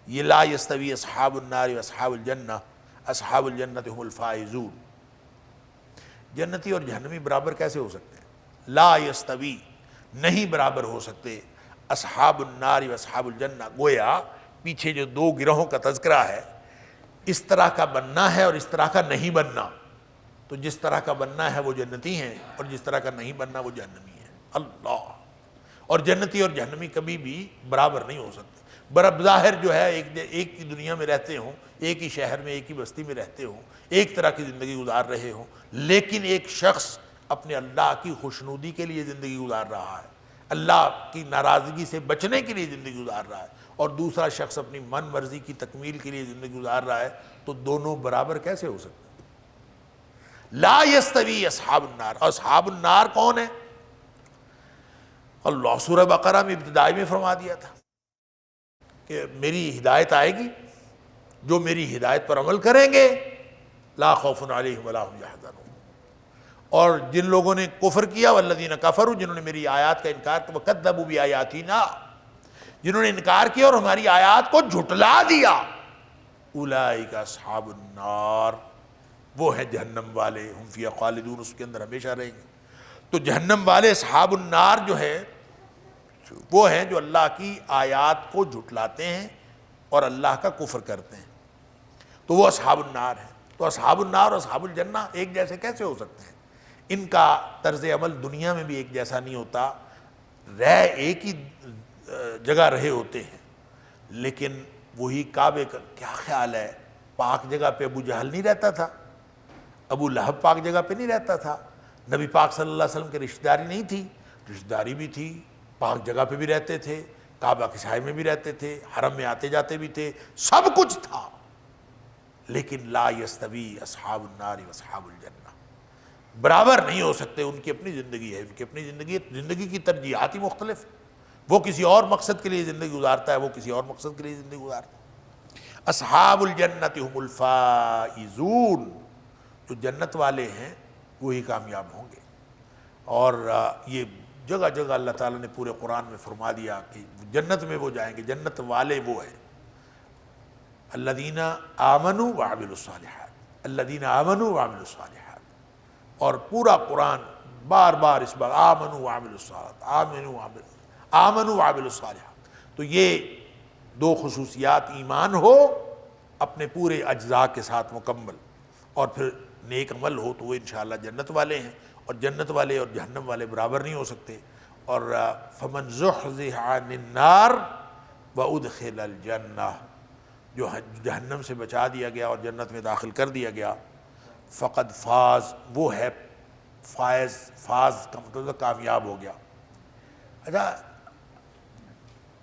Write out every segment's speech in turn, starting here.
یہ لا یستوی اصحاب النار و اصحاب الجنہ اصحاب الجنۃ هم الفائزون، جنتی اور جہنمی برابر کیسے ہو سکتے ہیں؟ لا یستوی، نہیں برابر ہو سکتے، اصحاب النار و اصحاب الجنہ، گویا پیچھے جو دو گروہوں کا تذکرہ ہے، اس طرح کا بننا ہے اور اس طرح کا نہیں بننا، تو جس طرح کا بننا ہے وہ جنتی ہیں اور جس طرح کا نہیں بننا وہ جہنمی ہیں۔ اللہ، اور جنتی اور جہنمی کبھی بھی برابر نہیں ہو سکتے۔ برب ظاہر جو ہے ایک ہی دنیا میں رہتے ہوں، ایک ہی شہر میں، ایک ہی بستی میں رہتے ہوں، ایک طرح کی زندگی گزار رہے ہوں، لیکن ایک شخص اپنے اللہ کی خوشنودی کے لیے زندگی گزار رہا ہے، اللہ کی ناراضگی سے بچنے کے لیے زندگی گزار رہا ہے، اور دوسرا شخص اپنی من مرضی کی تکمیل کے لیے زندگی گزار رہا ہے، تو دونوں برابر کیسے ہو سکتے ہیں؟ لا یستوی اصحاب النار، اصحاب النار کون ہے؟ اللہ سورہ بقرہ میں ابتدائی میں فرما دیا تھا کہ میری ہدایت آئے گی، جو میری ہدایت پر عمل کریں گے لا خوف علیہم ولا هم یحزنون، اور جن لوگوں نے کفر کیا والذین کفروا، جنہوں نے میری آیات کا انکار کیا، وکذبوا بآیاتنا، جنہوں نے انکار کیا اور ہماری آیات کو جھٹلا دیا، اولئک اصحاب النار، وہ ہیں جہنم والے، ہم فیہا خالدون، اس کے اندر ہمیشہ رہیں گے۔ تو جہنم والے اصحاب النار جو ہے وہ ہیں جو اللہ کی آیات کو جھٹلاتے ہیں اور اللہ کا کفر کرتے ہیں، تو وہ اصحاب النار ہیں۔ تو اصحاب النار اور اصحاب الجنہ ایک جیسے کیسے ہو سکتے ہیں؟ ان کا طرز عمل دنیا میں بھی ایک جیسا نہیں ہوتا، ایک ہی جگہ رہے ہوتے ہیں، لیکن وہی کعبے کا کیا خیال ہے، پاک جگہ پہ ابو جہل نہیں رہتا تھا، ابو لہب پاک جگہ پہ نہیں رہتا تھا، نبی پاک صلی اللہ علیہ وسلم کی رشتہ داری نہیں تھی، رشتہ داری بھی تھی، پاک جگہ پہ بھی رہتے تھے، کعبہ کے سائے میں بھی رہتے تھے، حرم میں آتے جاتے بھی تھے، سب کچھ تھا، لیکن لا یستوی اصحاب النار و اصحاب الجنہ، برابر نہیں ہو سکتے، ان کی اپنی زندگی ہے، ان کی اپنی زندگی کی ترجیحات ہی مختلف، وہ کسی اور مقصد کے لیے زندگی گزارتا ہے، وہ کسی اور مقصد کے لیے زندگی گزارتا ہے۔ اصحاب الجنۃ هم الفائزون، جو جنت والے ہیں وہی کامیاب ہوں گے، اور یہ جگہ جگہ اللہ تعالیٰ نے پورے قرآن میں فرما دیا کہ جنت میں وہ جائیں گے، جنت والے وہ ہیں الذین آمنوا وعملوا الصالحات، الذین آمنوا وعملوا الصالحات، اور پورا قرآن بار بار اس بار آمنوا وعملوا الصالحات، آمنوا وعملوا الصالحات، تو یہ دو خصوصیات، ایمان ہو اپنے پورے اجزاء کے ساتھ مکمل، اور پھر نیک عمل ہو، تو وہ انشاءاللہ جنت والے ہیں، اور جنت والے اور جہنم والے برابر نہیں ہو سکتے۔ اور فمن زحزح عن النار وادخل الجنہ، جو جہنم سے بچا دیا گیا اور جنت میں داخل کر دیا گیا، فقد فاز، وہ ہے فائز، فاز کا مطلب کامیاب ہو گیا۔ اچھا،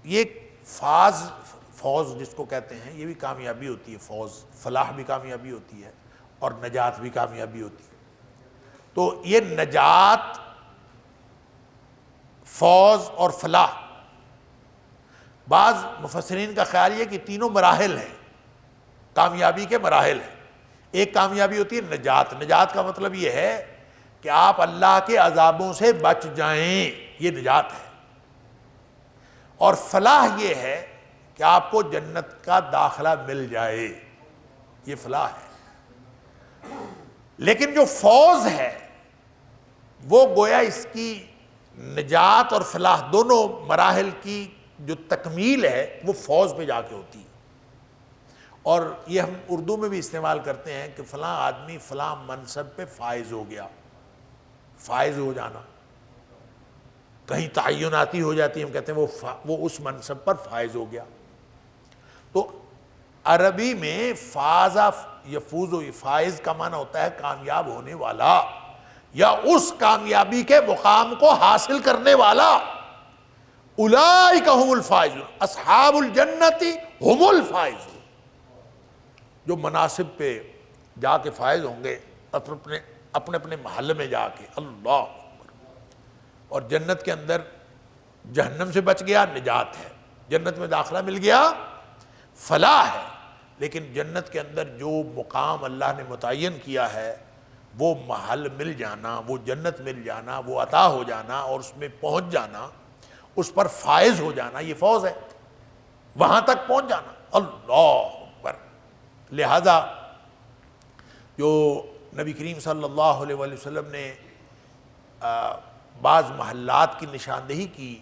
یہ فوز جس کو کہتے ہیں، یہ بھی کامیابی ہوتی ہے، فوز، فلاح بھی کامیابی ہوتی ہے اور نجات بھی کامیابی ہوتی ہے۔ تو یہ نجات، فوز اور فلاح، بعض مفسرین کا خیال یہ کہ تینوں مراحل ہیں، کامیابی کے مراحل ہیں۔ ایک کامیابی ہوتی ہے نجات، نجات کا مطلب یہ ہے کہ آپ اللہ کے عذابوں سے بچ جائیں، یہ نجات ہے، اور فلاح یہ ہے کہ آپ کو جنت کا داخلہ مل جائے، یہ فلاح ہے۔ لیکن جو فوز ہے وہ گویا اس کی نجات اور فلاح دونوں مراحل کی جو تکمیل ہے وہ فوز پہ جا کے ہوتی ہے، اور یہ ہم اردو میں بھی استعمال کرتے ہیں کہ فلاں آدمی فلاں منصب پہ فائز ہو گیا، فائز ہو جانا، کہیں تعیناتی ہو جاتی ہے، ہم کہتے ہیں وہ اس منصب پر فائز ہو گیا۔ تو عربی میں فاز یفوز و فائز کا معنی ہوتا ہے کامیاب ہونے والا، یا اس کامیابی کے مقام کو حاصل کرنے والا۔ اولئک هم الفائزون، اصحاب الجنت هم الفائزون، جو مناصب پہ جا کے فائز ہوں گے، اپنے اپنے محل میں جا کے، اللہ اکبر۔ اور جنت کے اندر جہنم سے بچ گیا، نجات ہے، جنت میں داخلہ مل گیا، فلاح ہے۔ لیکن جنت کے اندر جو مقام اللہ نے متعین کیا ہے، وہ محل مل جانا، وہ جنت مل جانا، وہ عطا ہو جانا اور اس میں پہنچ جانا، اس پر فائز ہو جانا، یہ فوز ہے، وہاں تک پہنچ جانا، اللہ لہذا جو نبی کریم صلی اللہ علیہ وآلہ وسلم نے بعض محلات کی نشاندہی کی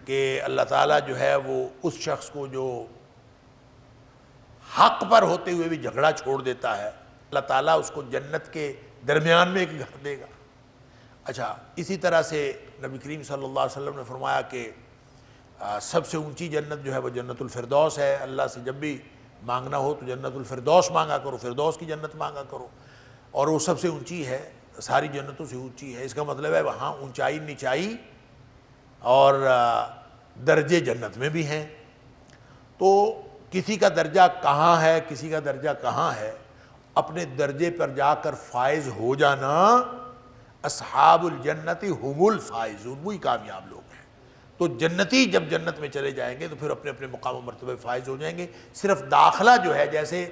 کہ اللہ تعالیٰ جو ہے وہ اس شخص کو جو حق پر ہوتے ہوئے بھی جھگڑا چھوڑ دیتا ہے، اللہ تعالیٰ اس کو جنت کے درمیان میں ایک گھر دے گا۔ اچھا، اسی طرح سے نبی کریم صلی اللہ علیہ وسلم نے فرمایا کہ سب سے اونچی جنت جو ہے وہ جنت الفردوس ہے، اللہ سے جب بھی مانگنا ہو تو جنت الفردوس مانگا کرو، فردوس کی جنت مانگا کرو، اور وہ سب سے اونچی ہے، ساری جنتوں سے اونچی ہے۔ اس کا مطلب ہے وہاں اونچائی نیچائی اور درجے جنت میں بھی ہیں۔ تو کسی کا درجہ کہاں ہے، کسی کا درجہ کہاں ہے، اپنے درجے پر جا کر فائز ہو جانا، اصحاب الجنت هم الفائزون، وہی کامیاب لوگ ہیں۔ تو جنتی جب جنت میں چلے جائیں گے تو پھر اپنے اپنے مقام و مرتبے فائز ہو جائیں گے۔ صرف داخلہ جو ہے، جیسے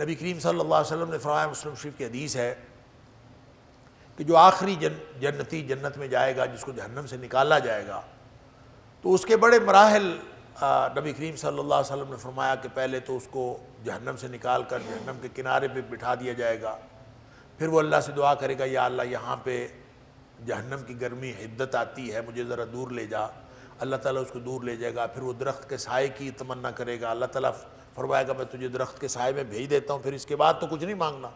نبی کریم صلی اللہ علیہ وسلم نے فرمایا، مسلم شریف کی حدیث ہے کہ جو آخری جنتی جنت میں جائے گا، جس کو جہنم سے نکالا جائے گا، تو اس کے بڑے مراحل نبی کریم صلی اللہ علیہ وسلم نے فرمایا کہ پہلے تو اس کو جہنم سے نکال کر جہنم کے کنارے پہ بٹھا دیا جائے گا، پھر وہ اللہ سے دعا کرے گا، یا اللہ یہاں پہ جہنم کی گرمی حدت آتی ہے، مجھے ذرا دور لے جا۔ اللہ تعالیٰ اس کو دور لے جائے گا، پھر وہ درخت کے سائے کی تمنا کرے گا، اللہ تعالیٰ فرمائے گا میں تجھے درخت کے سائے میں بھیج دیتا ہوں، پھر اس کے بعد تو کچھ نہیں مانگنا۔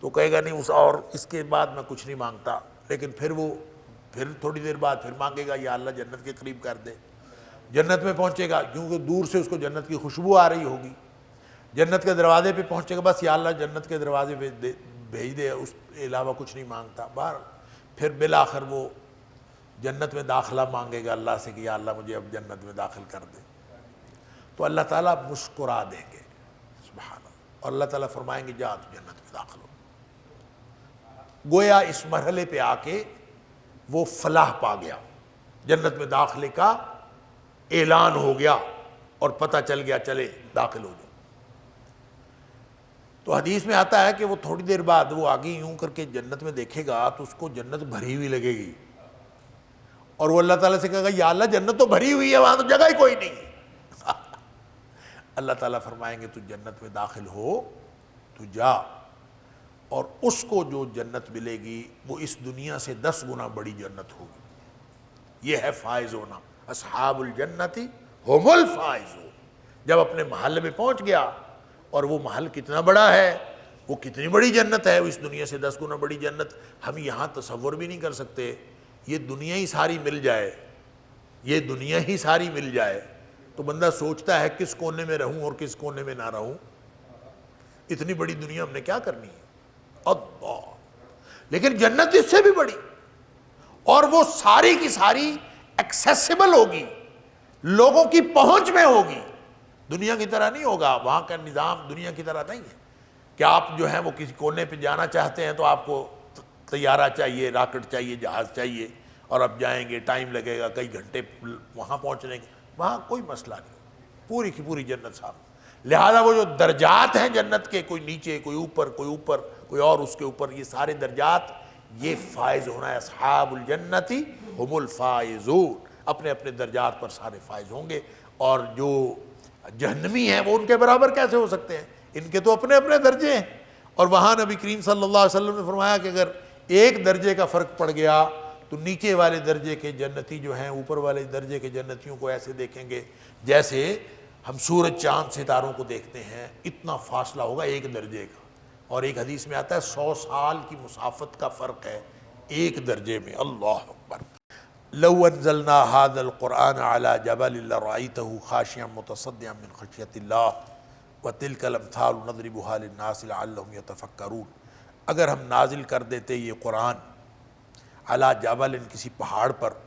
تو کہے گا نہیں، اور اس کے بعد میں کچھ نہیں مانگتا، لیکن پھر تھوڑی دیر بعد پھر مانگے گا، یا اللہ جنت کے قریب کر دے۔ جنت میں پہنچے گا، کیونکہ دور سے اس کو جنت کی خوشبو آ رہی ہوگی، جنت کے دروازے پہ پہنچے گا، بس یا اللہ جنت کے دروازے پہ بھیج دے، اس کے علاوہ کچھ نہیں مانگتا۔ پھر بالآخر وہ جنت میں داخلہ مانگے گا اللہ سے کہ یا اللہ مجھے اب جنت میں داخل کر دے، تو اللہ تعالیٰ مسکرا دیں گے، سبحان اللہ، اور اللہ تعالیٰ فرمائیں گے جا تو جنت میں داخل ہو۔ گویا اس مرحلے پہ آ کے وہ فلاح پا گیا، جنت میں داخلے کا اعلان ہو گیا اور پتہ چل گیا، چلے داخل ہو جاؤ۔ تو حدیث میں آتا ہے کہ وہ تھوڑی دیر بعد وہ آگے یوں کر کے جنت میں دیکھے گا تو اس کو جنت بھری ہوئی لگے گی، اور وہ اللہ تعالیٰ سے کہے گا یا اللہ جنت تو بھری ہوئی ہے، وہاں تو جگہ ہی کوئی نہیں ہے۔ اللہ تعالیٰ فرمائیں گے تو جنت میں داخل ہو، تو جا، اور اس کو جو جنت ملے گی وہ اس دنیا سے 10 گنا بڑی جنت ہوگی۔ یہ ہے فائز ہونا، اصحاب الجنتی هم الفائزون۔ جب اپنے محل میں پہنچ گیا، اور وہ محل کتنا بڑا ہے، وہ کتنی بڑی جنت ہے، وہ اس دنیا سے 10 گنا بڑی جنت ہم یہاں تصور بھی نہیں کر سکتے۔ یہ دنیا ہی ساری مل جائے، یہ دنیا ہی ساری مل جائے تو بندہ سوچتا ہے کس کونے میں رہوں اور کس کونے میں نہ رہوں۔ اتنی بڑی دنیا ہم نے کیا کرنی ہے، اللہ! لیکن جنت اس سے بھی بڑی، اور وہ ساری کی ساری ایکسیسیبل ہوگی، لوگوں کی پہنچ میں ہوگی، دنیا کی طرح نہیں ہوگا۔ وہاں کا نظام دنیا کی طرح نہیں ہے کہ آپ جو ہیں وہ کسی کونے پہ جانا چاہتے ہیں تو آپ کو طیارہ چاہیے، راکٹ چاہیے، جہاز چاہیے، اور اب جائیں گے، ٹائم لگے گا، کئی گھنٹے وہاں پہنچنے کے۔ وہاں کوئی مسئلہ نہیں، پوری کی پوری جنت صاحب۔ لہذا وہ جو درجات ہیں جنت کے، کوئی نیچے، کوئی اوپر، کوئی اور اس کے اوپر، یہ سارے درجات، یہ فائز ہونا ہے۔ اصحاب الجنتی هم الفائزون، اپنے اپنے درجات پر سارے فائز ہوں گے، اور جو جہنمی ہیں وہ ان کے برابر کیسے ہو سکتے ہیں، ان کے تو اپنے اپنے درجے ہیں۔ اور وہاں نبی کریم صلی اللہ علیہ وسلم نے فرمایا کہ اگر ایک درجے کا فرق پڑ گیا تو نیچے والے درجے کے جنتی جو ہیں اوپر والے درجے کے جنتیوں کو ایسے دیکھیں گے جیسے ہم سورج چاند ستاروں کو دیکھتے ہیں، اتنا فاصلہ ہوگا ایک درجے کا۔ اور ایک حدیث میں آتا ہے 100 سال کی مسافت کا فرق ہے ایک درجے میں، اللہ اکبر۔ لو انزلنا هذا القرآن على جبل لرأيته خاشعا متصدعا من خشية الله وتلك الامثال نضربها للناس لعلهم يتفكرون۔ اگر ہم نازل کر دیتے یہ قرآن علی جبل، کسی پہاڑ پر،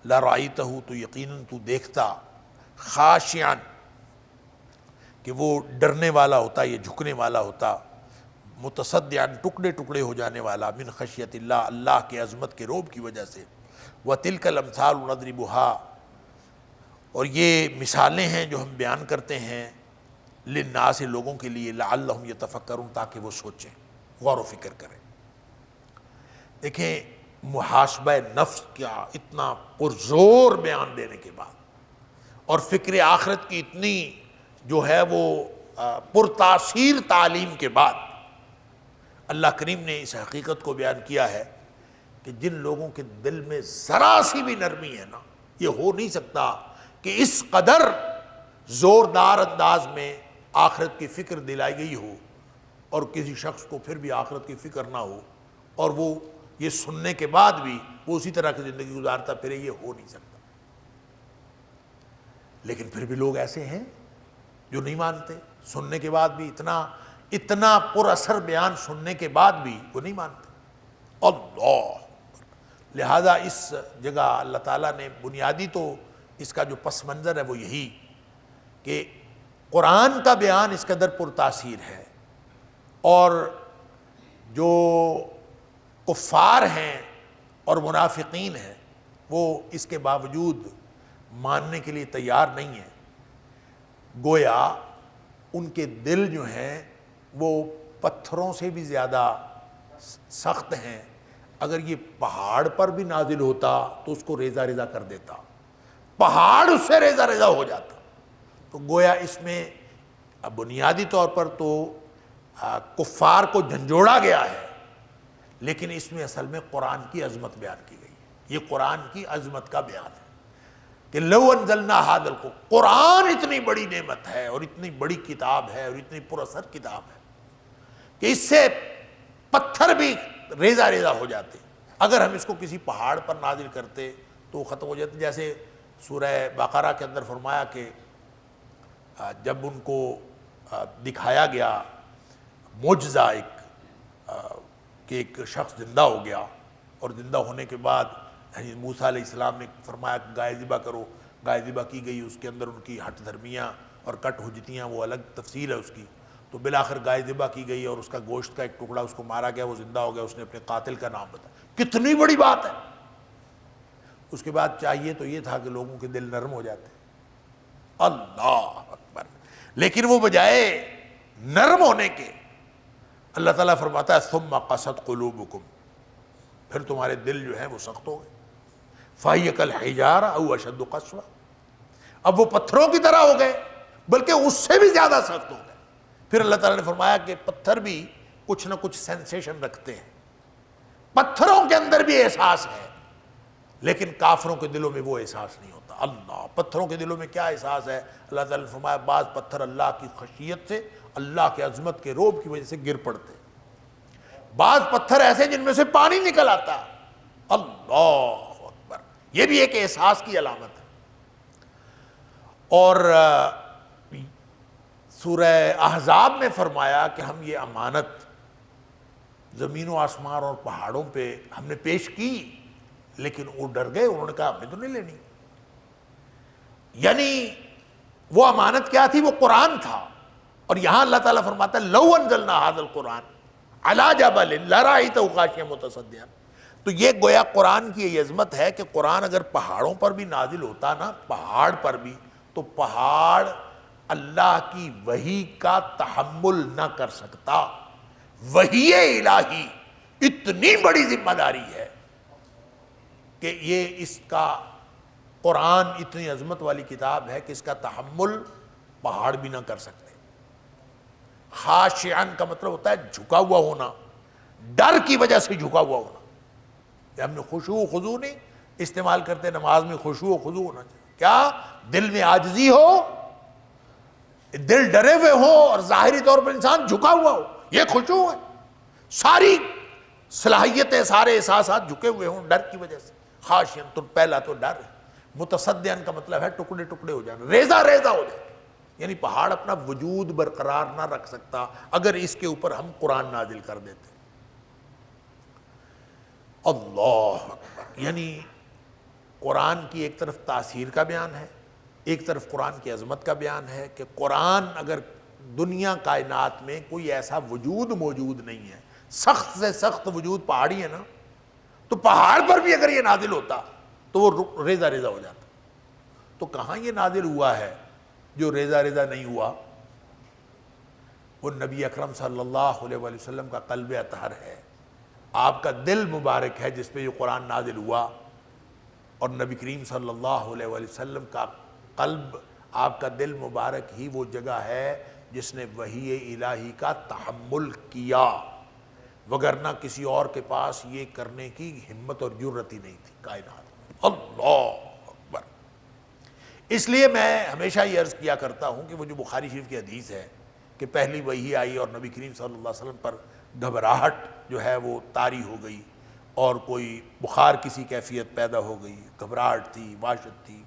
لرأيته تو یقیناً تو دیکھتا، خاشعا کہ وہ ڈرنے والا ہوتا، یہ جھکنے والا ہوتا، متصدعا ٹکڑے ٹکڑے ہو جانے والا، من خشیت اللہ، اللہ کے عظمت کے رعب کی وجہ سے۔ وَتِلْكَ الْأَمْثَالُ نَضْرِبُهَا، اور یہ مثالیں ہیں جو ہم بیان کرتے ہیں، للناس، لوگوں کے لیے، لعلہم یتفکرون، تاکہ وہ سوچیں، غور و فکر کریں۔ دیکھیں محاسبہ نفس کیا اتنا پرزور بیان دینے کے بعد، اور فکر آخرت کی اتنی جو ہے وہ پرتاثیر تعلیم کے بعد اللہ کریم نے اس حقیقت کو بیان کیا ہے کہ جن لوگوں کے دل میں ذرا سی بھی نرمی ہے نا، یہ ہو نہیں سکتا کہ اس قدر زوردار انداز میں آخرت کی فکر دلائی گئی ہو اور کسی شخص کو پھر بھی آخرت کی فکر نہ ہو، اور وہ یہ سننے کے بعد بھی وہ اسی طرح کی زندگی گزارتا پھرے، یہ ہو نہیں سکتا۔ لیکن پھر بھی لوگ ایسے ہیں جو نہیں مانتے، سننے کے بعد بھی اتنا پر اثر بیان سننے کے بعد بھی وہ نہیں مانتے۔ اللہ، لہذا اس جگہ اللہ تعالیٰ نے بنیادی تو اس کا جو پس منظر ہے وہ یہی کہ قرآن کا بیان اس قدر پرتاثیر ہے، اور جو کفار ہیں اور منافقین ہیں وہ اس کے باوجود ماننے کے لیے تیار نہیں ہیں۔ گویا ان کے دل جو ہیں وہ پتھروں سے بھی زیادہ سخت ہیں، اگر یہ پہاڑ پر بھی نازل ہوتا تو اس کو ریزہ ریزہ کر دیتا، پہاڑ اس سے ریزہ ریزہ ہو جاتا۔ تو گویا اس میں بنیادی طور پر تو کفار کو جھنجھوڑا گیا ہے، لیکن اس میں اصل میں قرآن کی عظمت بیان کی گئی ہے۔ یہ قرآن کی عظمت کا بیان ہے کہ لو انزلنا ھذا القرآن، قرآن اتنی بڑی نعمت ہے اور اتنی بڑی کتاب ہے اور اتنی پر اثر کتاب ہے کہ اس سے پتھر بھی ریزہ ریزہ ہو جاتے۔ اگر ہم اس کو کسی پہاڑ پر نازل کرتے تو ختم ہو جاتے۔ جیسے سورہ بقرہ کے اندر فرمایا کہ جب ان کو دکھایا گیا معجزہ کہ ایک شخص زندہ ہو گیا، اور زندہ ہونے کے بعد موسیٰ علیہ السلام نے فرمایا کہ گائے ذبح کرو، گائے ذبح کی گئی، اس کے اندر ان کی ہٹ دھرمیاں اور کٹ حجتیاں وہ الگ تفصیل ہے اس کی، تو بالآخر گائے ذبح کی گئی اور اس کا گوشت کا ایک ٹکڑا اس کو مارا گیا، وہ زندہ ہو گیا، اس نے اپنے قاتل کا نام بتایا۔ کتنی بڑی بات ہے۔ اس کے بعد چاہیے تو یہ تھا کہ لوگوں کے دل نرم ہو جاتے، اللہ اکبر، لیکن وہ بجائے نرم ہونے کے اللہ تعالیٰ فرماتا ہے ثم قست قلوبکم، پھر تمہارے دل جو ہیں وہ سخت ہو گئے، فہی کالحجارہ او اشد قسوہ، اب وہ پتھروں کی طرح ہو گئے بلکہ اس سے بھی زیادہ سخت ہو گئے۔ پھر اللہ تعالیٰ نے فرمایا کہ پتھر بھی کچھ نہ کچھ سینسیشن رکھتے ہیں، پتھروں کے اندر بھی احساس ہے، لیکن کافروں کے دلوں میں وہ احساس نہیں ہوتا۔ اللہ، پتھروں کے دلوں میں کیا احساس ہے؟ اللہ تعالیٰ نے فرمایا بعض پتھر اللہ کی خشیت سے، اللہ کے عظمت کے رعب کی وجہ سے گر پڑتے، بعض پتھر ایسے جن میں سے پانی نکل آتا۔ اللہ اکبر، یہ بھی ایک احساس کی علامت ہے۔ اور سورہ احزاب میں فرمایا کہ ہم یہ امانت زمین و آسمان اور پہاڑوں پہ ہم نے پیش کی، لیکن وہ ڈر گئے، انہوں نے کہا ہم نے تو نہیں لینی۔ یعنی وہ امانت کیا تھی؟ وہ قرآن تھا۔ اور یہاں اللہ تعالیٰ فرماتا ہے لو انزلنا ھذا القرآن علی جبل لرأیتہ خاشعا متصدعا، تو یہ گویا قرآن کی یہ عظمت ہے کہ قرآن اگر پہاڑوں پر بھی نازل ہوتا نا، پہاڑ پر بھی، تو پہاڑ اللہ کی وحی کا تحمل نہ کر سکتا۔ وحی الہی اتنی بڑی ذمہ داری ہے کہ یہ اس کا قرآن اتنی عظمت والی کتاب ہے کہ اس کا تحمل پہاڑ بھی نہ کر سکتے۔ خاشعاً کا مطلب ہوتا ہے جھکا ہوا ہونا، ڈر کی وجہ سے جھکا ہوا ہونا۔ کہ ہم نے خشوع و خضوع نہیں استعمال کرتے، نماز میں خشوع و خضوع ہونا چاہیے، کیا دل میں عاجزی ہو، دل ڈرے ہوئے ہو اور ظاہری طور پر انسان جھکا ہوا ہو، یہ خشوع ہے۔ ساری صلاحیتیں، سارے احساسات جھکے ہوئے ہوں ڈر کی وجہ سے۔ خاشعاً تو پہلا تو ڈر ہے۔ متصدعاً کا مطلب ہے ٹکڑے ٹکڑے ہو جانا، ریزہ ریزہ ہو جانا، یعنی پہاڑ اپنا وجود برقرار نہ رکھ سکتا اگر اس کے اوپر ہم قرآن نازل کر دیتے۔ اللہ اکبر، یعنی قرآن کی ایک طرف تاثیر کا بیان ہے، ایک طرف قرآن کی عظمت کا بیان ہے کہ قرآن اگر دنیا کائنات میں کوئی ایسا وجود موجود نہیں ہے، سخت سے سخت وجود پہاڑی ہے نا، تو پہاڑ پر بھی اگر یہ نازل ہوتا تو وہ ریزہ ریزہ ہو جاتا۔ تو کہاں یہ نازل ہوا ہے جو ریزہ ریزہ نہیں ہوا؟ وہ نبی اکرم صلی اللہ علیہ وآلہ وسلم کا قلب اطہر ہے، آپ کا دل مبارک ہے جس پہ یہ قرآن نازل ہوا، اور نبی کریم صلی اللہ علیہ وآلہ وسلم کا قلب، آپ کا دل مبارک ہی وہ جگہ ہے جس نے وحی الہی کا تحمل کیا، وگرنہ کسی اور کے پاس یہ کرنے کی ہمت اور جرت ہی نہیں تھی کائنات میں۔ اللہ اکبر۔ اس لیے میں ہمیشہ یہ عرض کیا کرتا ہوں کہ وہ جو بخاری شریف کی حدیث ہے کہ پہلی وحی آئی اور نبی کریم صلی اللہ علیہ وسلم پر گھبراہٹ جو ہے وہ طاری ہو گئی، اور کوئی بخار کسی کیفیت پیدا ہو گئی، گھبراہٹ تھی، وحشت تھی،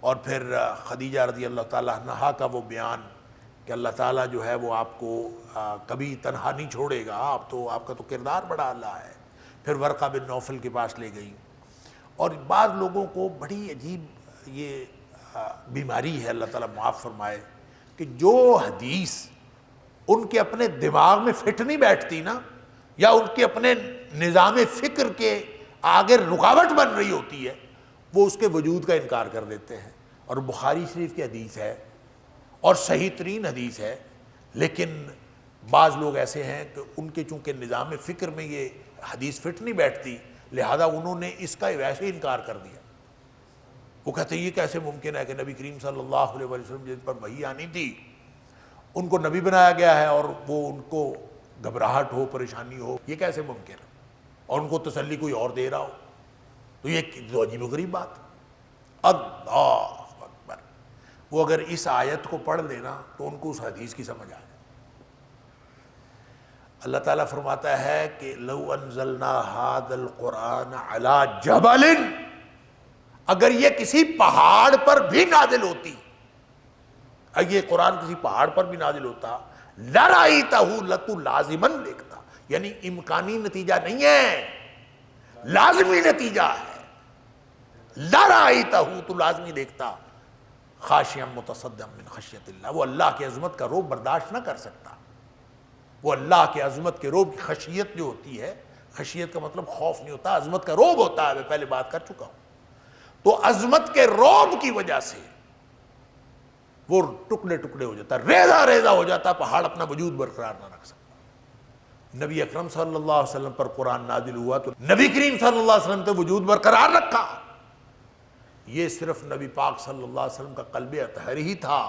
اور پھر خدیجہ رضی اللہ تعالیٰ عنہا کا وہ بیان کہ اللہ تعالیٰ جو ہے وہ آپ کو کبھی تنہا نہیں چھوڑے گا، آپ کا تو کردار بڑا اعلیٰ ہے۔ پھر ورقہ بن نوفل کے پاس لے گئی، اور بعض لوگوں کو بڑی عجیب یہ بیماری ہے، اللہ تعالیٰ معاف فرمائے، کہ جو حدیث ان کے اپنے دماغ میں فٹ نہیں بیٹھتی نا، یا ان کے اپنے نظام فکر کے آگے رکاوٹ بن رہی ہوتی ہے، وہ اس کے وجود کا انکار کر دیتے ہیں۔ اور بخاری شریف کی حدیث ہے اور صحیح ترین حدیث ہے، لیکن بعض لوگ ایسے ہیں کہ ان کے چونکہ نظام فکر میں یہ حدیث فٹ نہیں بیٹھتی، لہذا انہوں نے اس کا ویسے ہی انکار کر دیا۔ وہ کہتے ہیں یہ کیسے ممکن ہے کہ نبی کریم صلی اللہ علیہ وسلم جن پر وحی آنی تھی ان کو نبی بنایا گیا ہے، اور وہ ان کو گھبراہٹ ہو، پریشانی ہو، یہ کیسے ممکن ہے، اور ان کو تسلی کوئی اور دے رہا ہو؟ تو یہ تو عجیب و غریب بات۔ اللہ اکبر۔ وہ اگر اس آیت کو پڑھ لینا تو ان کو اس حدیث کی سمجھ آ جائے۔ اللہ تعالیٰ فرماتا ہے کہ لو انزلنا ھذا القرآن علی جبل، اگر یہ کسی پہاڑ پر بھی نازل ہوتی، اگر یہ قرآن کسی پہاڑ پر بھی نازل ہوتا، لرأیتہ، لتو لازماً دیکھتا، یعنی امکانی نتیجہ نہیں ہے، لازمی نتیجہ ہے، لرأیتہ، تو لازمی دیکھتا، خاشعا متصدعا من خشیت اللہ، وہ اللہ کی عظمت کا رعب برداشت نہ کر سکتا۔ وہ اللہ کی عظمت کے رعب کی خشیت جو ہوتی ہے، خشیت کا مطلب خوف نہیں ہوتا، عظمت کا رعب ہوتا ہے، میں پہلے بات کر چکا ہوں۔ تو عظمت کے رعب کی وجہ سے وہ ٹکڑے ٹکڑے ہو جاتا، ریزہ ریزہ ہو جاتا، پہاڑ اپنا وجود برقرار نہ رکھ سکتا۔ نبی اکرم صلی اللہ علیہ وسلم پر قرآن نازل ہوا تو نبی کریم صلی اللہ علیہ وسلم نے وجود برقرار رکھا۔ یہ صرف نبی پاک صلی اللہ علیہ وسلم کا قلب اطہر ہی تھا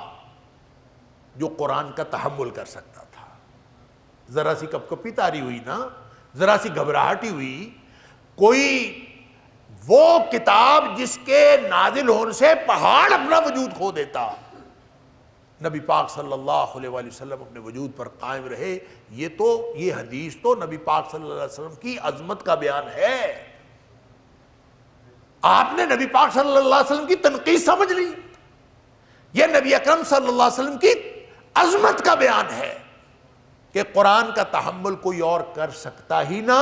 جو قرآن کا تحمل کر سکتا تھا۔ ذرا سی کپ کپی طاری ہوئی نا، ذرا سی گھبراہٹی ہوئی، کوئی وہ کتاب جس کے نازل ہونے سے پہاڑ اپنا وجود کھو دیتا، نبی پاک صلی اللہ علیہ وآلہ وسلم اپنے وجود پر قائم رہے۔ یہ حدیث تو نبی پاک صلی اللہ علیہ وسلم کی عظمت کا بیان ہے۔ آپ نے نبی پاک صلی اللہ علیہ وسلم کی تنقید سمجھ لی، یہ نبی اکرم صلی اللہ علیہ وسلم کی عظمت کا بیان ہے کہ قرآن کا تحمل کوئی اور کر سکتا ہی نہ،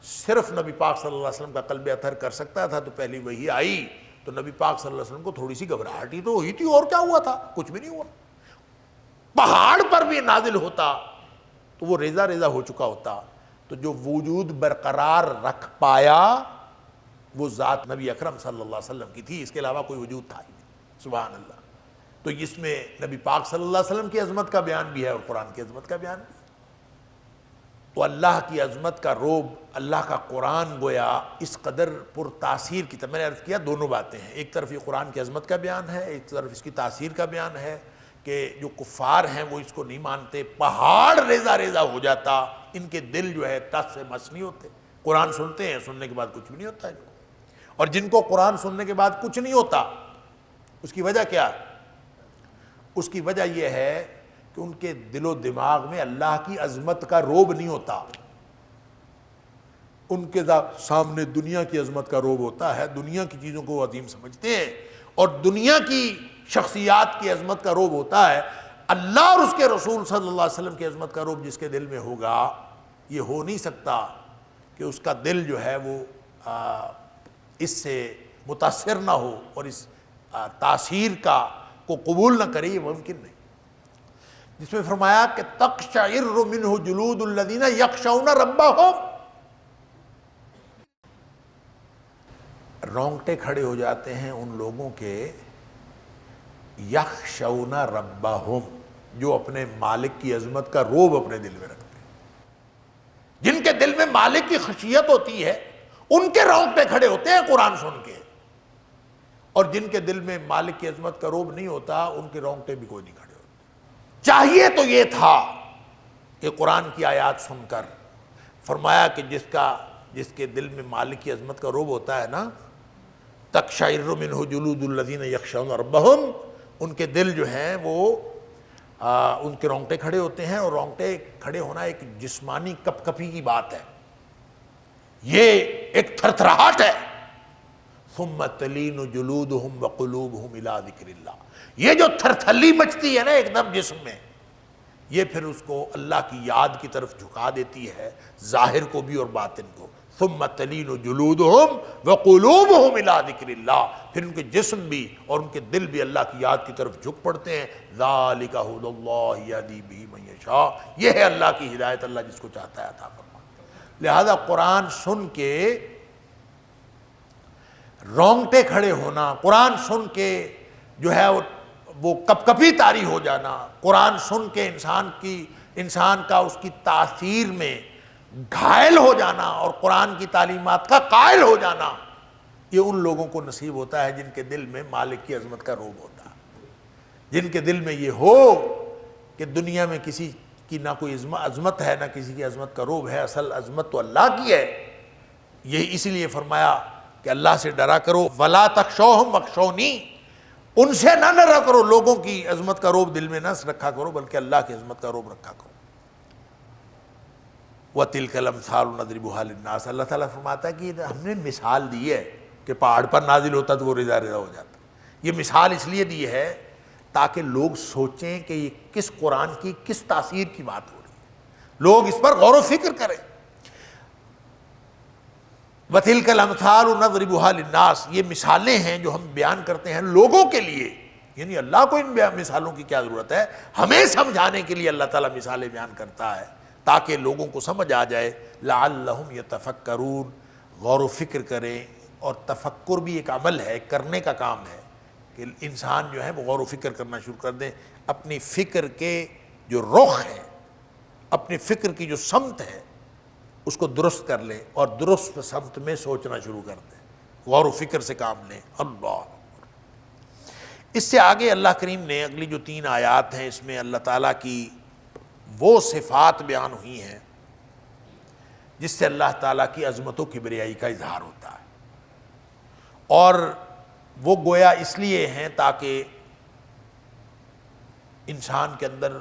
صرف نبی پاک صلی اللہ علیہ وسلم کا قلب اطہر کر سکتا تھا۔ تو پہلی وحی آئی تو نبی پاک صلی اللہ علیہ وسلم کو تھوڑی سی گھبراہٹ تو ہوئی تھی، اور کیا ہوا تھا؟ کچھ بھی نہیں ہوا۔ پہاڑ پر بھی نازل ہوتا تو وہ ریزہ ریزہ ہو چکا ہوتا۔ تو جو وجود برقرار رکھ پایا وہ ذات نبی اکرم صلی اللہ علیہ وسلم کی تھی، اس کے علاوہ کوئی وجود تھا ہی نہیں۔ سبحان اللہ۔ تو اس میں نبی پاک صلی اللہ علیہ وسلم کی عظمت کا بیان بھی ہے اور قرآن کی عظمت کا بیان بھی ہے۔ تو اللہ کی عظمت کا رعب، اللہ کا قرآن گویا اس قدر پر تاثیر کی طرح، میں نے عرض کیا دونوں باتیں ہیں، ایک طرف یہ قرآن کی عظمت کا بیان ہے، ایک طرف اس کی تاثیر کا بیان ہے کہ جو کفار ہیں وہ اس کو نہیں مانتے، پہاڑ ریزہ ریزہ ہو جاتا، ان کے دل جو ہے ٹس سے مس نہیں ہوتے، قرآن سنتے ہیں، سننے کے بعد کچھ بھی نہیں ہوتا ہے۔ اور جن کو قرآن سننے کے بعد کچھ نہیں ہوتا، اس کی وجہ کیا؟ اس کی وجہ یہ ہے کہ ان کے دل و دماغ میں اللہ کی عظمت کا رعب نہیں ہوتا، ان کے سامنے دنیا کی عظمت کا رعب ہوتا ہے، دنیا کی چیزوں کو وہ عظیم سمجھتے ہیں، اور دنیا کی شخصیات کی عظمت کا رعب ہوتا ہے۔ اللہ اور اس کے رسول صلی اللہ علیہ وسلم کی عظمت کا رعب جس کے دل میں ہوگا، یہ ہو نہیں سکتا کہ اس کا دل جو ہے وہ اس سے متاثر نہ ہو اور اس تاثیر کو قبول نہ کرے، یہ ممکن نہیں۔ جس میں فرمایا کہ تقشعر منہ جلود الذین یخشون ربہم، رونگٹے کھڑے ہو جاتے ہیں ان لوگوں کے، یخشون ربہم، جو اپنے مالک کی عظمت کا رعب اپنے دل میں رکھتے ہیں، جن کے دل میں مالک کی خشیت ہوتی ہے ان کے رونگٹے کھڑے ہوتے ہیں قرآن سن کے، اور جن کے دل میں مالک کی عظمت کا رعب نہیں ہوتا ان کے رونگٹے بھی کوئی نہیں کھڑے ہوتے۔ چاہیے تو یہ تھا کہ قرآن کی آیات سن کر فرمایا کہ جس کے دل میں مالک کی عظمت کا رعب ہوتا ہے نا، تقشعر منہ جلود الذین یخشون ربہم، ان کے دل جو ہیں وہ ان کے رونگٹے کھڑے ہوتے ہیں، اور رونگٹے کھڑے ہونا ایک جسمانی کپ کپی کی بات ہے، یہ ایک تھرتھراہٹ ہے۔ ثم تلین جلودہم وقلوبہم الی ذکر اللہ، یہ جو تھرتھلی مچتی ہے نا ایک دم جسم میں، یہ پھر اس کو اللہ کی یاد کی طرف جھکا دیتی ہے، ظاہر کو بھی اور باطن کو۔ ثم تلین جلودہم وقلوبہم الی ذکر اللہ، پھر ان کے جسم بھی اور ان کے دل بھی اللہ کی یاد کی طرف جھک پڑتے ہیں۔ ذالک ھدی اللہ یہدی بہ من یشاء، یہ ہے اللہ کی ہدایت، اللہ جس کو چاہتا ہے عطا فرماتا۔ لہذا قرآن سن کے رونگٹے کھڑے ہونا، قرآن سن کے جو ہے وہ کپ کپی طاری ہو جانا، قرآن سن کے انسان کا اس کی تاثیر میں گھائل ہو جانا اور قرآن کی تعلیمات کا قائل ہو جانا، یہ ان لوگوں کو نصیب ہوتا ہے جن کے دل میں مالک کی عظمت کا رعب ہوتا ہے، جن کے دل میں یہ ہو کہ دنیا میں کسی کی نہ کوئی عظمت ہے، نہ کسی کی عظمت کا رعب ہے، اصل عظمت تو اللہ کی ہے۔ یہ اسی لیے فرمایا کہ اللہ سے ڈرا کرو، وَلَا تَخْشَوْهُمْ وَاخْشَوْنِي، ان سے نہ ڈرا کرو، لوگوں کی عظمت کا رعب دل میں نہ رکھا کرو، بلکہ اللہ کی عظمت کا رعب رکھا کرو۔ وَتِلْكَ الْأَمْثَالُ نَضْرِبُهَا لِلنَّاسِ، اللہ تعالیٰ فرماتا ہے کہ ہم نے مثال دی ہے کہ پہاڑ پر نازل ہوتا تو وہ رضا رضا ہو جاتا۔ یہ مثال اس لیے دی ہے تاکہ لوگ سوچیں کہ یہ کس قرآن کی کس تاثیر کی بات ہو رہی ہے، لوگ اس پر غور و فکر کریں۔ وَتِلْكَ الْأَمْثَالُ نَضْرِبُهَا لِلنَّاسِ، یہ مثالیں ہیں جو ہم بیان کرتے ہیں لوگوں کے لیے، یعنی اللہ کو ان مثالوں کی کیا ضرورت ہے، ہمیں سمجھانے کے لیے اللہ تعالیٰ مثالیں بیان کرتا ہے تاکہ لوگوں کو سمجھ آ جائے۔ لَعَلَّهُمْ يَتَفَكَّرُونَ، غور و فکر کریں، اور تفکر بھی ایک عمل ہے، کرنے کا کام ہے کہ انسان جو ہے وہ غور و فکر کرنا شروع کر دیں، اپنی فکر کے جو رخ ہے، اپنی فکر کی جو سمت ہے اس کو درست کر لیں، اور درست سمت میں سوچنا شروع کر دیں، غور و فکر سے کام لیں۔ اللہ، اس سے آگے اللہ کریم نے اگلی جو 3 آیات ہیں اس میں اللہ تعالیٰ کی وہ صفات بیان ہوئی ہیں جس سے اللہ تعالیٰ کی عظمت و کبریائی کا اظہار ہوتا ہے، اور وہ گویا اس لیے ہیں تاکہ انسان کے اندر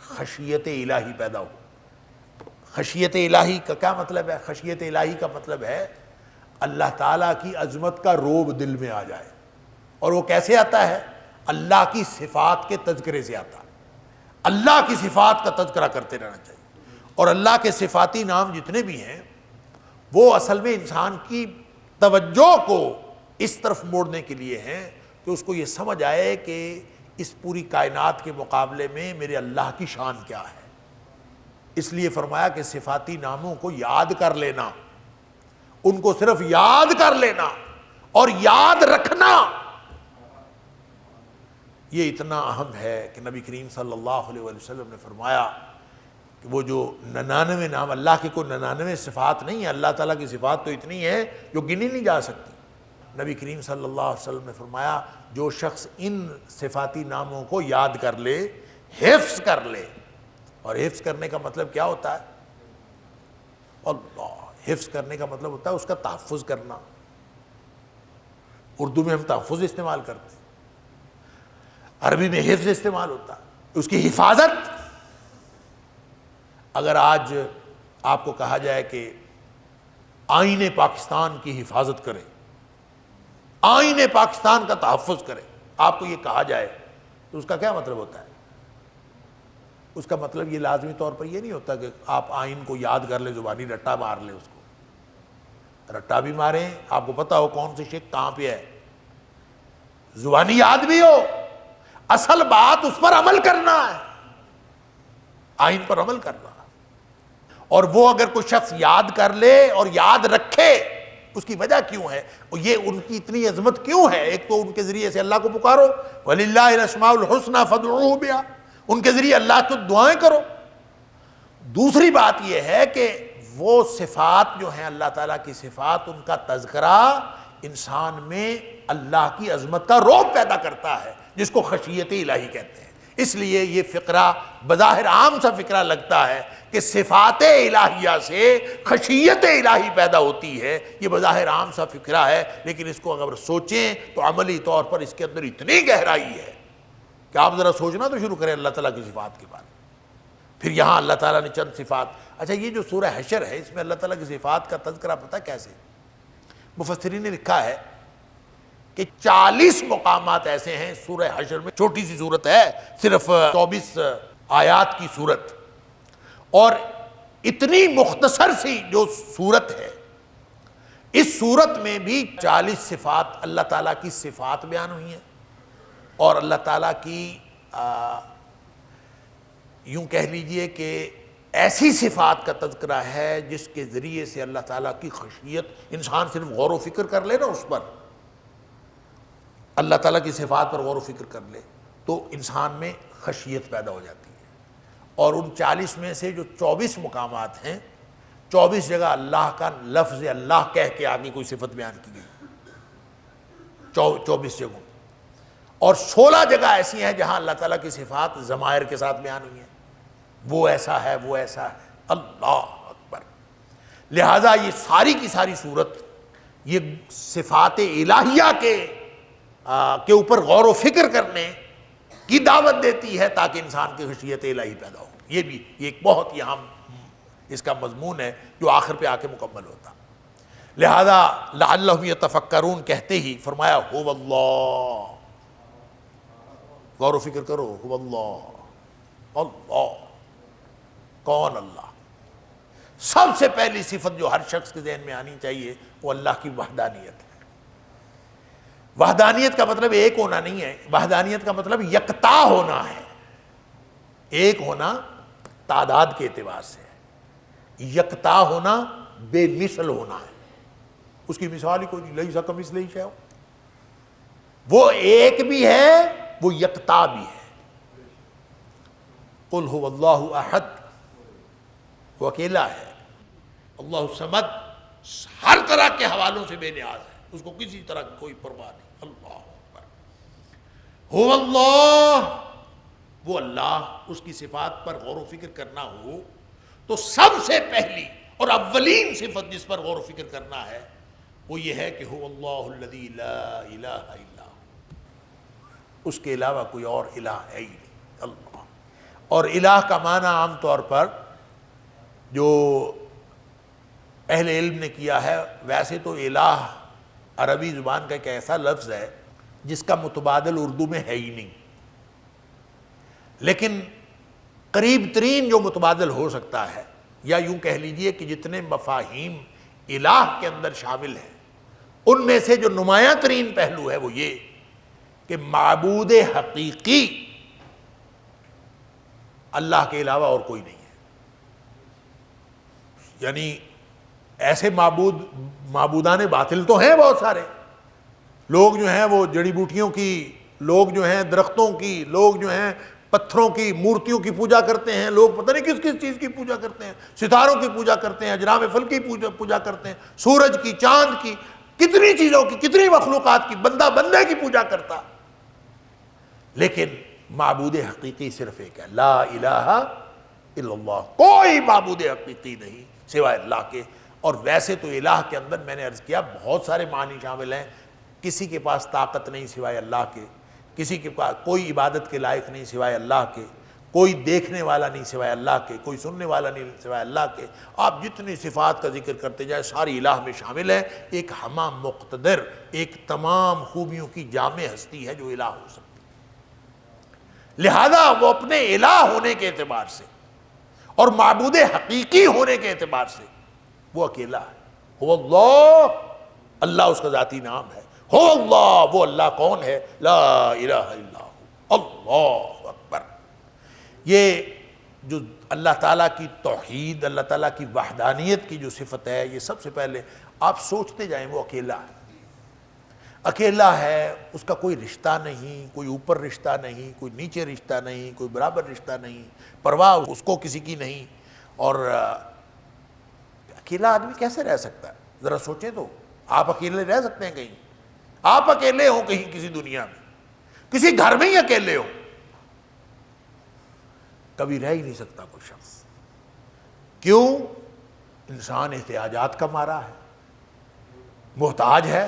خشیت الہی پیدا ہو۔ خشیت الہی کا کیا مطلب ہے؟ خشیت الہی کا مطلب ہے اللہ تعالیٰ کی عظمت کا رعب دل میں آ جائے، اور وہ کیسے آتا ہے؟ اللہ کی صفات کے تذکرے سے آتا ہے۔ اللہ کی صفات کا تذکرہ کرتے رہنا چاہیے، اور اللہ کے صفاتی نام جتنے بھی ہیں وہ اصل میں انسان کی توجہ کو اس طرف موڑنے کے لیے ہیں کہ اس کو یہ سمجھ آئے کہ اس پوری کائنات کے مقابلے میں میرے اللہ کی شان کیا ہے۔ اس لیے فرمایا کہ صفاتی ناموں کو یاد کر لینا، ان کو صرف یاد کر لینا اور یاد رکھنا، یہ اتنا اہم ہے کہ نبی کریم صلی اللہ علیہ وسلم نے فرمایا کہ وہ جو 99 نام، اللہ کے کوئی 99 صفات نہیں ہیں، اللہ تعالیٰ کی صفات تو اتنی ہیں جو گنی نہیں جا سکتی۔ نبی کریم صلی اللہ علیہ وسلم نے فرمایا جو شخص ان صفاتی ناموں کو یاد کر لے، حفظ کر لے، اور حفظ کرنے کا مطلب کیا ہوتا ہے؟ اللہ، حفظ کرنے کا مطلب ہوتا ہے اس کا تحفظ کرنا۔ اردو میں ہم تحفظ استعمال کرتے ہیں، عربی میں حفظ استعمال ہوتا ہے، اس کی حفاظت۔ اگر آج آپ کو کہا جائے کہ آئین پاکستان کی حفاظت کریں، آئین پاکستان کا تحفظ کریں، آپ کو یہ کہا جائے تو اس کا کیا مطلب ہوتا ہے؟ اس کا مطلب یہ لازمی طور پر یہ نہیں ہوتا کہ آپ آئین کو یاد کر لیں، زبانی رٹا مار لیں، اس کو رٹا بھی ماریں، آپ کو پتہ ہو کون سی شک کہاں پہ ہے، زبانی یاد بھی ہو، اصل بات اس پر عمل کرنا ہے، آئین پر عمل کرنا۔ اور وہ اگر کوئی شخص یاد کر لے اور یاد رکھے، اس کی وجہ کیوں ہے، اور یہ ان کی اتنی عظمت کیوں ہے؟ ایک تو ان کے ذریعے سے اللہ کو پکارو، وَلِلَّهِ الْأَسْمَاءُ الْحُسْنَى فَادْعُوهُ بِهَا، ان کے ذریعے اللہ کو دعائیں کرو۔ دوسری بات یہ ہے کہ وہ صفات جو ہیں اللہ تعالیٰ کی صفات، ان کا تذکرہ انسان میں اللہ کی عظمت کا رعب پیدا کرتا ہے، جس کو خشیت الہی کہتے ہیں۔ اس لیے یہ فقرہ بظاہر عام سا فقرہ لگتا ہے کہ صفات الہیہ سے خشیت الہی پیدا ہوتی ہے، یہ بظاہر عام سا فقرہ ہے، لیکن اس کو اگر سوچیں تو عملی طور پر اس کے اندر اتنی گہرائی ہے کہ آپ ذرا سوچنا تو شروع کریں اللہ تعالیٰ کی صفات کے بارے میں۔ پھر یہاں اللہ تعالیٰ نے چند صفات، اچھا یہ جو سورہ حشر ہے اس میں اللہ تعالیٰ کی صفات کا تذکرہ پتہ کیسے؟ مفسرین نے لکھا ہے کہ 40 مقامات ایسے ہیں سورہ حشر میں، چھوٹی سی صورت ہے، صرف 24 آیات کی صورت، اور اتنی مختصر سی جو صورت ہے، اس صورت میں بھی 40 صفات اللہ تعالیٰ کی صفات بیان ہوئی ہیں، اور اللہ تعالیٰ کی یوں کہہ لیجئے کہ ایسی صفات کا تذکرہ ہے جس کے ذریعے سے اللہ تعالیٰ کی خشیت، انسان صرف غور و فکر کر لے نا اس پر، اللہ تعالیٰ کی صفات پر غور و فکر کر لے تو انسان میں خشیت پیدا ہو جاتی ہے۔ اور ان 40 میں سے جو 24 مقامات ہیں، 24 جگہ اللہ کا لفظ اللہ کہہ کے آگے کوئی صفت بیان کی گئی، 24 جگہوں، اور 16 جگہ ایسی ہیں جہاں اللہ تعالیٰ کی صفات ضمائر کے ساتھ بیان ہوئی ہیں، وہ ایسا ہے، وہ ایسا ہے، اللہ اکبر۔ لہٰذا یہ ساری کی ساری صورت یہ صفات الہیہ کے اوپر غور و فکر کرنے کی دعوت دیتی ہے تاکہ انسان کی خشیت الہی پیدا ہو۔ یہ بھی ایک بہت ہی اہم اس کا مضمون ہے جو آخر پہ آ کے مکمل ہوتا۔ لہذا لعلہم یتفکرون کہتے ہی فرمایا هو اللہ، غور و فکر کرو، هو اللہ، اللہ کون؟ اللہ۔ سب سے پہلی صفت جو ہر شخص کے ذہن میں آنی چاہیے وہ اللہ کی وحدانیت ہے۔ وحدانیت کا مطلب ایک ہونا نہیں ہے، وحدانیت کا مطلب یکتا ہونا ہے۔ ایک ہونا تعداد کے اعتبار سے، یکتا ہونا بے مثل ہونا ہے، اس کی مثال ہی کوئی نہیں، لیس کمثلہ شیء، وہ ایک بھی ہے، وہ یکتا بھی ہے۔ قل هو اللہ احد، وہ اکیلا ہے، اللہ الصمد، ہر طرح کے حوالوں سے بے نیاز ہے، اس کو کسی طرح کی کوئی پرواہ نہیں۔ اللہ اکبر، هو اللہ، وہ اللہ، اس کی صفات پر غور و فکر کرنا ہو تو سب سے پہلی اور اولین صفت جس پر غور و فکر کرنا ہے وہ یہ ہے کہ هو اللہ الذی لا الہ الا هو، اس کے علاوہ کوئی اور الہ ہے ہی نہیں، اللہ۔ اور الہ کا معنی عام طور پر جو اہل علم نے کیا ہے، ویسے تو الہ عربی زبان کا ایک ایسا لفظ ہے جس کا متبادل اردو میں ہے ہی نہیں، لیکن قریب ترین جو متبادل ہو سکتا ہے، یا یوں کہہ لیجئے کہ جتنے مفاہیم الہ کے اندر شامل ہیں ان میں سے جو نمایاں ترین پہلو ہے وہ یہ کہ معبود حقیقی اللہ کے علاوہ اور کوئی نہیں ہے۔ یعنی ایسے معبودان باطل تو ہیں بہت سارے، لوگ جو ہیں وہ جڑی بوٹیوں کی، لوگ جو ہیں درختوں کی، لوگ جو ہیں پتھروں کی، مورتیوں کی پوجا کرتے ہیں، لوگ پتہ نہیں کس کس چیز کی پوجا کرتے ہیں، ستاروں کی پوجا کرتے ہیں، اجرام فلک کی پوجا کرتے ہیں، سورج کی، چاند کی، کتنی چیزوں کی، کتنی مخلوقات کی، بندہ بندے کی پوجا کرتا، لیکن معبود حقیقی صرف ایک ہے، لا الہ الا اللہ، کوئی معبود حقیقی نہیں سوائے اللہ کے۔ اور ویسے تو الہ کے اندر میں نے عرض کیا بہت سارے معنی شامل ہیں، کسی کے پاس طاقت نہیں سوائے اللہ کے، کسی کے پاس کوئی عبادت کے لائق نہیں سوائے اللہ کے، کوئی دیکھنے والا نہیں سوائے اللہ کے، کوئی سننے والا نہیں سوائے اللہ کے۔ آپ جتنی صفات کا ذکر کرتے جائیں ساری الہ میں شامل ہے، ایک ہمہ مقتدر، ایک تمام خوبیوں کی جامع ہستی ہے جو الہ ہو سکتی ہے۔ لہذا وہ اپنے الہ ہونے کے اعتبار سے اور معبود حقیقی ہونے کے اعتبار سے وہ اکیلا ہے۔ هو اللہ، اللہ اس کا ذاتی نام ہے، هو اللہ، وہ اللہ کون ہے؟ لا الہ الا ہو، اللہ اکبر۔ یہ جو اللہ تعالیٰ کی توحید، اللہ تعالیٰ کی وحدانیت کی جو صفت ہے، یہ سب سے پہلے آپ سوچتے جائیں وہ اکیلا ہے، اکیلا ہے، اس کا کوئی رشتہ نہیں، کوئی اوپر رشتہ نہیں، کوئی نیچے رشتہ نہیں، کوئی برابر رشتہ نہیں، پرواہ اس کو کسی کی نہیں۔ اور اکیلا آدمی کیسے رہ سکتا ہے؟ ذرا سوچیں تو، آپ اکیلے رہ سکتے ہیں کہیں؟ آپ اکیلے ہوں کہیں کسی دنیا میں، کسی گھر میں ہی اکیلے ہوں، کبھی رہ ہی نہیں سکتا کوئی شخص. کیوں؟ انسان احتیاجات کا مارا ہے، محتاج ہے،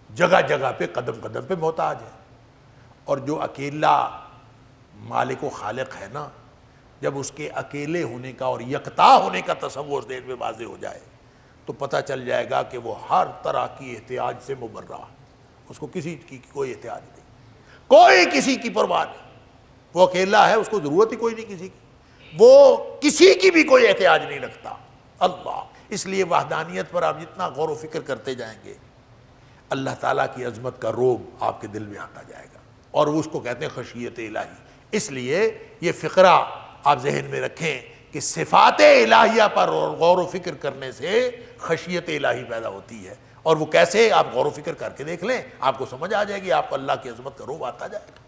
جگہ جگہ پہ قدم قدم پہ محتاج ہے. اور جو اکیلا مالک و خالق ہے نا، جب اس کے اکیلے ہونے کا اور یکتا ہونے کا تصور ذہن میں واضح ہو جائے تو پتہ چل جائے گا کہ وہ ہر طرح کی احتیاج سے مبرہ ہے. اس کو کسی کی کوئی احتیاج نہیں، کوئی کسی کی پرواہ نہیں. وہ اکیلا ہے، اس کو ضرورت ہی کوئی نہیں کسی کی، وہ کسی کی بھی کوئی احتیاج نہیں رکھتا. اللہ، اس لیے وحدانیت پر آپ جتنا غور و فکر کرتے جائیں گے اللہ تعالیٰ کی عظمت کا روب آپ کے دل میں آتا جائے گا، اور وہ اس کو کہتے ہیں خشیت الہی. اس لیے یہ فقرہ آپ ذہن میں رکھیں کہ صفات الہیہ پر غور و فکر کرنے سے خشیت الہی پیدا ہوتی ہے. اور وہ کیسے، آپ غور و فکر کر کے دیکھ لیں، آپ کو سمجھ آ جائے گی، آپ کو اللہ کی عظمت کا روب آتا جائے گا.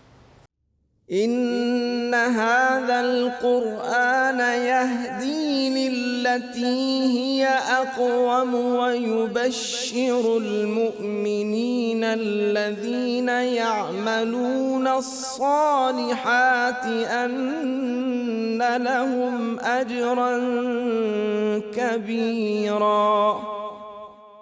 ان هذا القرآن يهدي للتي هي اقوم ويبشر المؤمنين الذين يعملون الصالحات ان لهم اجرا كبيرا.